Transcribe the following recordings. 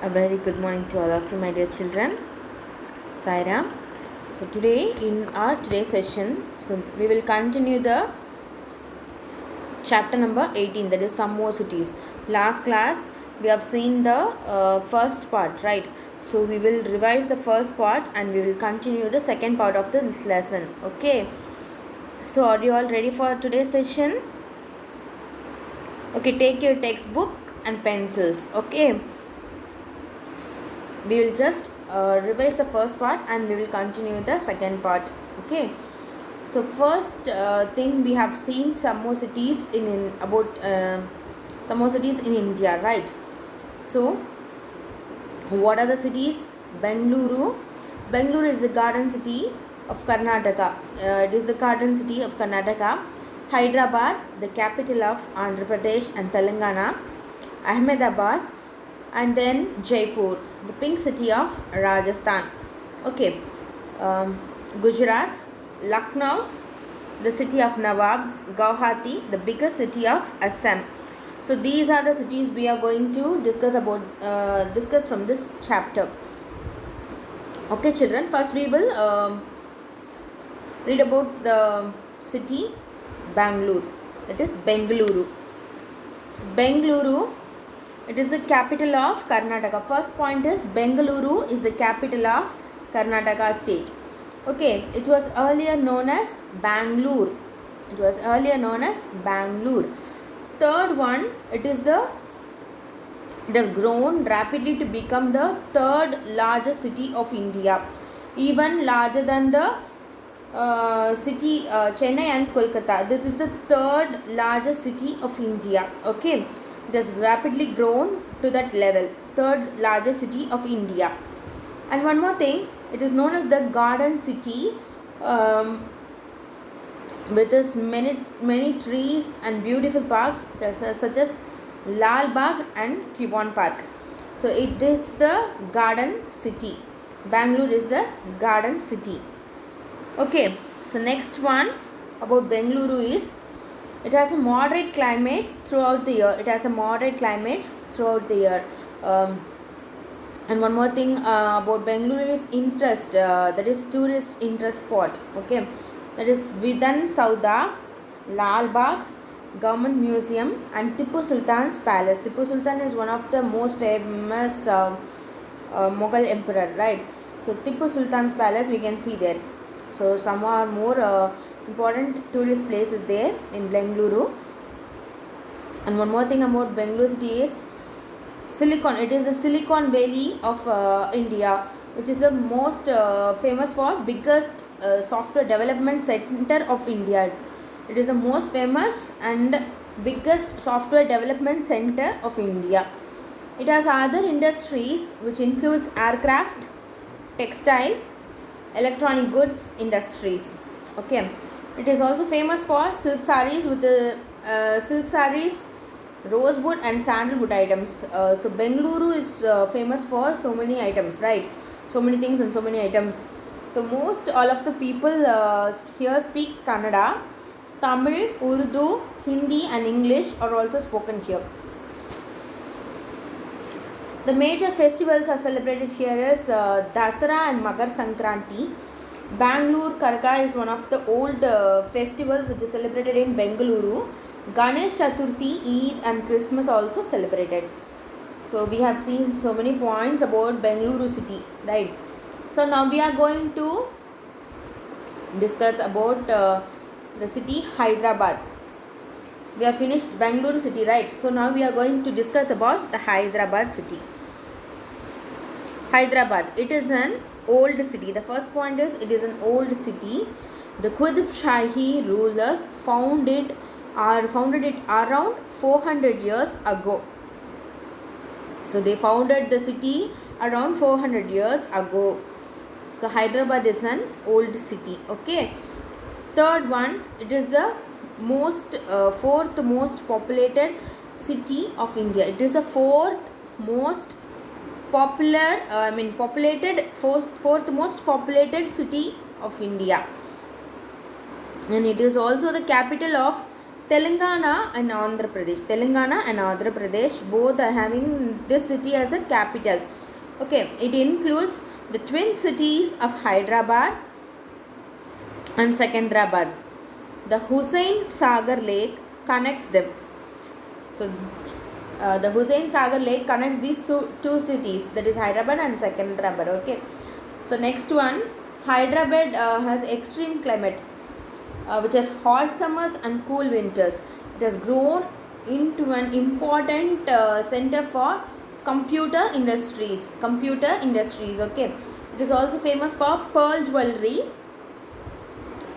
A very good morning to all of you, my dear children. Saira. So today, in our today's session, we will continue the chapter number 18, that is some more cities. Last class we have seen the first part, right? So we will revise the first part and we will continue the second part of this lesson. Okay. So are you all ready for today's session? Okay, take your textbook and pencils. Okay. We will just revise the first part and we will continue the second part. Okay. So first thing, we have seen some more cities some more cities in India, right? So what are the cities? Bengaluru is the garden city of Karnataka. It is the garden city of Karnataka. Hyderabad, the capital of Andhra Pradesh and Telangana. Ahmedabad, and then Jaipur, the pink city of Rajasthan. Okay. Gujarat, Lucknow, the city of Nawabs. Guwahati, the biggest city of Assam. So these are the cities we are going to discuss from this chapter. Okay, children. First we will read about the city Bangalore. That is Bengaluru. So Bengaluru, it is the capital of Karnataka. First point is Bengaluru is the capital of Karnataka state. Okay, it was earlier known as Bangalore. Third one, it has grown rapidly to become the third largest city of India, even larger than the city Chennai and Kolkata. This is the third largest city of India. Okay, it has rapidly grown to that level, third largest city of India. And one more thing, it is known as the garden city, with its many trees and beautiful parks such as Lal Bagh and Cuban Park. So it is the garden city. Bangalore is the garden city. Okay, so next one about Bengaluru is, it has a moderate climate throughout the year. And one more thing about Bengaluru is that is tourist interest spot. Okay, that is Vidhan Sauda, Lal Bagh, Government Museum, and Tipu Sultan's Palace. Tipu Sultan is one of the most famous Mughal emperor, right? So Tipu Sultan's Palace we can see there. So some are more important tourist places there in Bengaluru. And one more thing about Bengaluru city is Silicon. It is the Silicon Valley of India, which is the most famous for biggest software development center of India. It is the most famous and biggest software development center of India. It has other industries which includes aircraft, textile, electronic goods industries. Okay, it is also famous for silk sarees with the silk sarees, rosewood and sandalwood items. So Bengaluru is famous for so many items, right? So many things and so many items. So most all of the people here speaks Kannada, Tamil, Urdu, Hindi and English are also spoken here. The major festivals are celebrated here is Dasara and Makar Sankranti. Bangalore Karga is one of the old festivals which is celebrated in Bengaluru. Ganesh Chaturthi, Eid and Christmas also celebrated. So we have seen so many points about Bengaluru city, right? So now we are going to discuss about the city Hyderabad. We have finished Bengaluru city, right? So now we are going to discuss about the Hyderabad city. Hyderabad, it is an old city. The first point is, it is an old city. The Qutb Shahi rulers founded it around 400 years ago. So they founded the city around 400 years ago. So Hyderabad is an old city. Okay. Third one, it is the fourth most populated city of India. It is the fourth most fourth most populated city of India. And it is also the capital of Telangana and Andhra Pradesh. Telangana and Andhra Pradesh both are having this city as a capital. Okay, it includes the twin cities of Hyderabad and Secunderabad. The Hussain Sagar Lake connects them. So, the Hussain Sagar Lake connects these two cities, that is Hyderabad and Secunderabad. Okay. So next one, Hyderabad has extreme climate, which has hot summers and cool winters. It has grown into an important center for computer industries. Okay. It is also famous for pearl jewelry.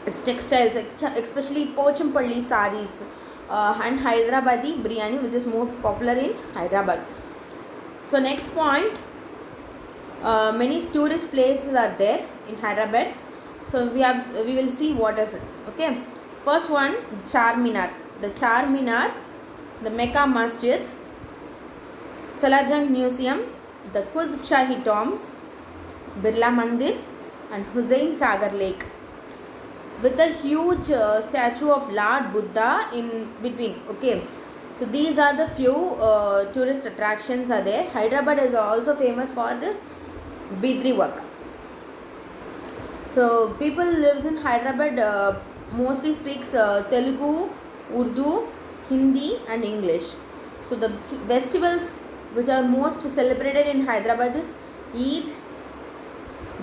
Its textiles, especially Pochampalli sarees, and Hyderabadi biryani, which is more popular in Hyderabad. So next point, many tourist places are there in Hyderabad. So we will see what is it. Okay, first one, Charminar. The Charminar, the Mecca Masjid, Salajang Museum, the Qutb Shahi Tombs, Birla Mandir, and Hussain Sagar Lake, with a huge statue of Lord Buddha in between. Okay, so these are the few tourist attractions are there. Hyderabad is also famous for the Bidri work. So people lives in Hyderabad mostly speaks Telugu, Urdu, Hindi and English. So the festivals which are most celebrated in Hyderabad is Eid,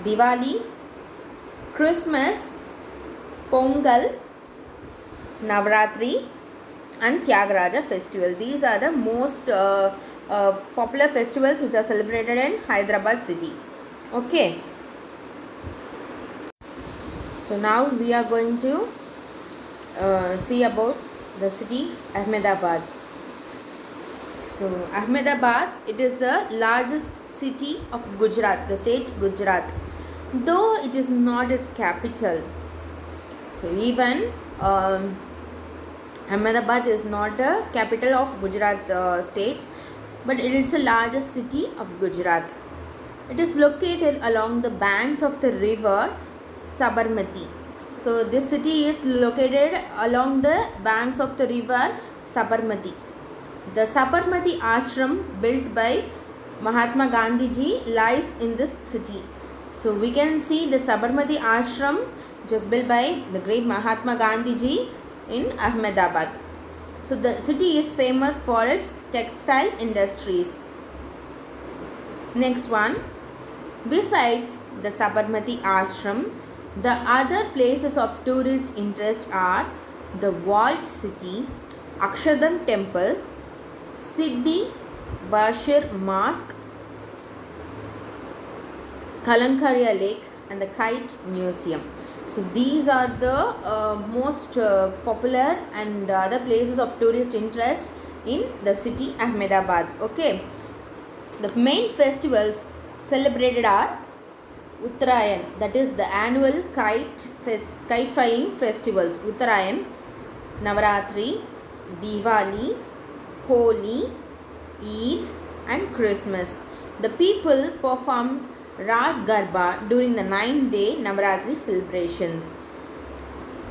Diwali, Christmas, Pongal, Navratri and Tyagaraja festival. These are the most popular festivals which are celebrated in Hyderabad city. Okay. So now we are going to see about the city Ahmedabad. So Ahmedabad, it is the largest city of Gujarat, the state Gujarat, though it is not its capital. So even Ahmedabad is not the capital of Gujarat state, but it is the largest city of Gujarat. It is located along the banks of the river Sabarmati. So this city is located along the banks of the river Sabarmati. The Sabarmati ashram built by Mahatma Gandhi ji lies in this city. So we can see the Sabarmati ashram just built by the great Mahatma Gandhi ji in Ahmedabad. So the city is famous for its textile industries. Next one, besides the Sabarmati ashram, the other places of tourist interest are the walled city, Akshardham temple, Siddhi Bashir mosque, Kalankaria lake and the kite museum. So these are the most popular and other places of tourist interest in the city Ahmedabad. Okay, the main festivals celebrated are Uttarayan, that is the annual kite flying festivals. Uttarayan, Navaratri, Diwali, Holi, Eid and Christmas. The people performs Ras Garba during the 9-day Navaratri celebrations.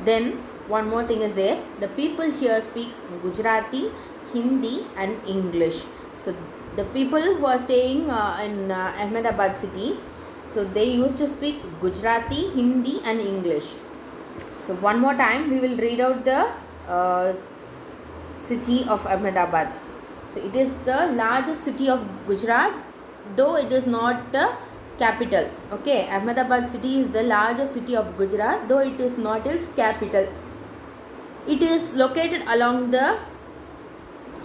Then one more thing is there. The people here speaks Gujarati, Hindi and English. So the people who are staying in Ahmedabad city, so they used to speak Gujarati, Hindi and English. So one more time we will read out the city of Ahmedabad. So it is the largest city of Gujarat, though it is not the capital. Okay, Ahmedabad city is the largest city of Gujarat, though it is not its capital. It is located along the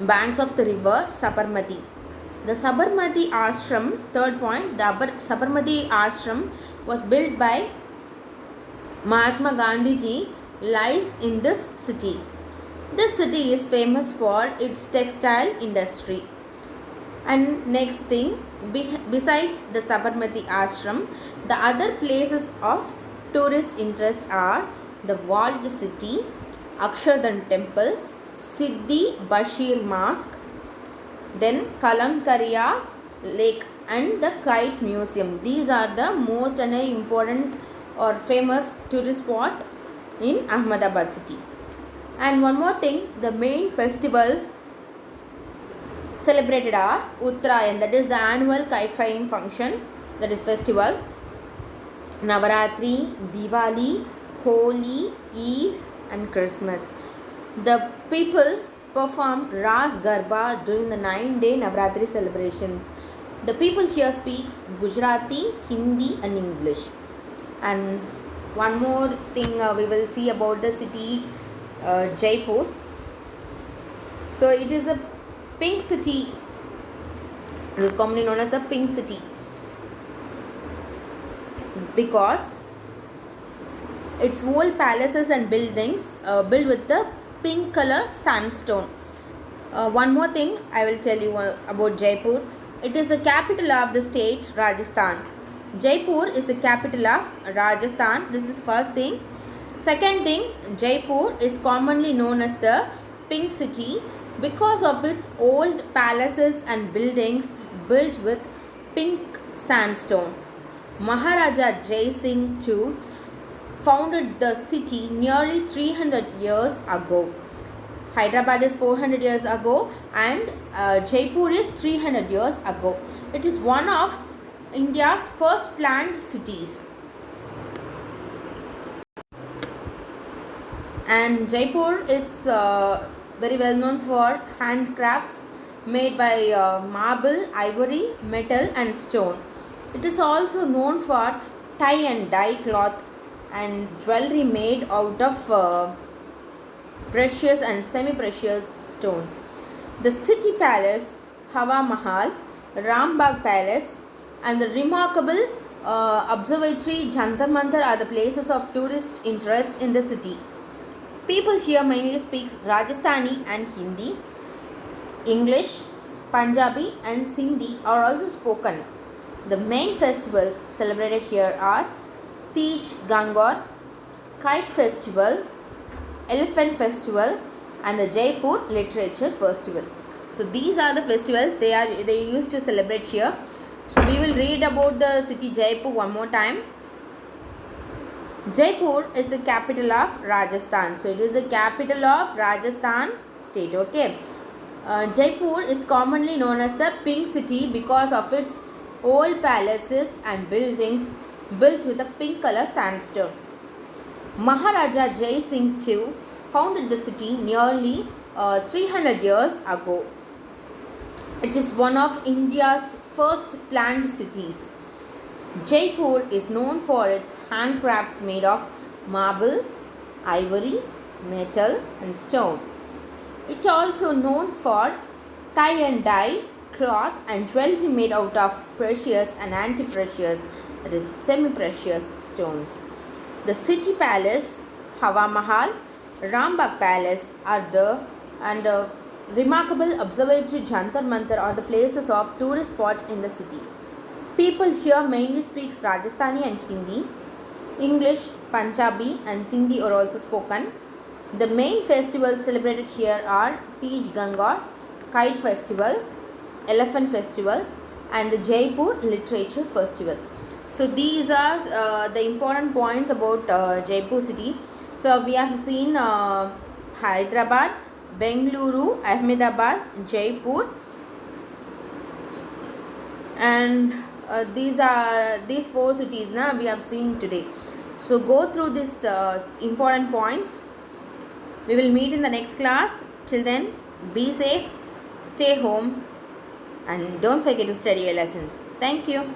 banks of the river Sabarmati. The Sabarmati ashram, third point, the Sabarmati ashram was built by Mahatma Gandhi ji, lies in this city. This city is famous for its textile industry. And next thing, besides the Sabarmati ashram, the other places of tourist interest are the walled city, Akshardham temple, Siddhi Bashir mosque, then Kalankaria lake and the kite museum. These are the most and important or famous tourist spot in Ahmedabad city. And one more thing, the main festivals celebrated are Uttarayan, that is the annual kite-flying function, that is festival, Navaratri, Diwali, Holi, Eid and Christmas. The people perform Ras Garba during the 9-day Navaratri celebrations. The people here speaks Gujarati, Hindi and English. And one more thing we will see about the city Jaipur. So it is a pink city. It is commonly known as the pink city because its whole palaces and buildings built with the pink color sandstone. One more thing I will tell you about Jaipur. It is the capital of the state Rajasthan. Jaipur is the capital of Rajasthan. This is first thing. Second thing, Jaipur is commonly known as the pink city because of its old palaces and buildings built with pink sandstone. Maharaja Jai Singh II founded the city nearly 300 years ago. Hyderabad is 400 years ago and Jaipur is 300 years ago. It is one of India's first planned cities. And Jaipur is very well known for handcrafts made by marble, ivory, metal and stone. It is also known for tie and dye cloth and jewelry made out of precious and semi-precious stones. The city palace, Hawa Mahal, Rambagh Palace and the remarkable observatory Jantar Mantar are the places of tourist interest in the city. People here mainly speak Rajasthani and Hindi. English, Punjabi and Sindhi are also spoken. The main festivals celebrated here are Tej Gangor, Kite Festival, Elephant Festival and the Jaipur Literature Festival. So these are the festivals they used to celebrate here. So we will read about the city Jaipur one more time. Jaipur is the capital of Rajasthan. So it is the capital of Rajasthan state. Okay. Jaipur is commonly known as the pink city because of its old palaces and buildings built with a pink color sandstone. Maharaja Jai Singh II founded the city nearly 300 years ago. It is one of India's first planned cities. Jaipur is known for its handcrafts made of marble, ivory, metal and stone. It is also known for tie and dye cloth and jewelry made out of precious and anti-precious, that is semi-precious stones. The city palace, Hawa Mahal, Rambagh Palace and the remarkable observatory Jantar Mantar are the places of tourist spots in the city. People here mainly speak Rajasthani and Hindi. English, Punjabi and Sindhi are also spoken. The main festivals celebrated here are Tej Gangor, Kite Festival, Elephant Festival and the Jaipur Literature Festival. So these are the important points about Jaipur city. So we have seen Hyderabad, Bengaluru, Ahmedabad, Jaipur and these four cities we have seen today. So go through these important points. We will meet in the next class. Till then, be safe, stay home and don't forget to study your lessons. Thank you.